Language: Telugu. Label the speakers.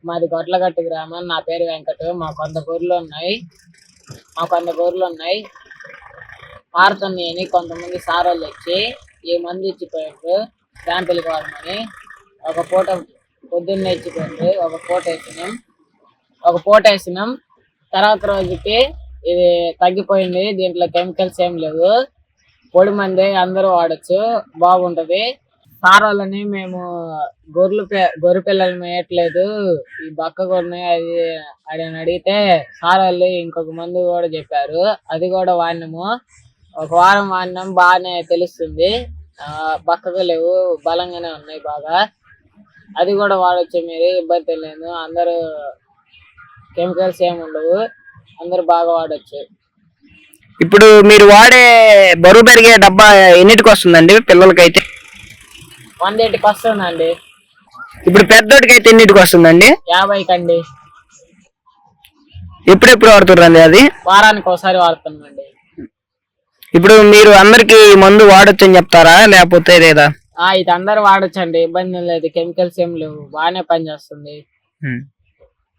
Speaker 1: మాది గొట్లగట్టు గ్రామం. నా పేరు వెంకట్. మాకు 100 గొర్రెలు ఉన్నాయి. మారుతున్నాయని కొంతమంది సారోళ్ళు వచ్చి ఈ మంది ఇచ్చిపోయారు శాంపిల్ కావాలని. ఒక పూట పొద్దున్నే ఇచ్చిపోయింది. ఒక పూట వేసినాం. తర్వాత రోజుకి ఇది తగ్గిపోయింది. దీంట్లో కెమికల్స్ ఏం లేవు. పొడి మంది అందరూ వాడచ్చు, బాగుంటది. సారోళ్ళని మేము గొర్రె పిల్లలు మేయట్లేదు, ఈ బక్క గొర్రెని అది అని అడిగితే సారోళ్ళు ఇంకొక మందు కూడా చెప్పారు. అది కూడా వాడినాము. ఒక వారం వాడినాం, బాగానే తెలుస్తుంది. బక్కగా లేవు, బలంగానే ఉన్నాయి బాగా. అది కూడా వాడచ్చు, మీరు ఇబ్బంది లేదు. అందరూ కెమికల్స్ ఏమి ఉండవు, అందరూ బాగా వాడచ్చు.
Speaker 2: ఇప్పుడు మీరు వాడే బరువు పెరిగే డబ్బా ఎన్నిటికి వస్తుందండి పిల్లలకైతే?
Speaker 1: 180కి వస్తుందండి.
Speaker 2: ఇప్పుడు పెద్దోడికి అయితే ఎన్నిటికి వస్తుందండి?
Speaker 1: 50కి అండి.
Speaker 2: ఎప్పుడెప్పుడు వాడుతుర్రండి అది?
Speaker 1: వారానికి ఒకసారి వాడుతున్నాండి.
Speaker 2: ఇప్పుడు మీరు అందరికి మందు వాడొచ్చు అని చెప్తారా లేకపోతే లేదా?
Speaker 1: ఇది అందరూ వాడచ్చండి, ఇబ్బంది లేదు. కెమికల్స్ ఏం లేవు, బాగానే పనిచేస్తుంది.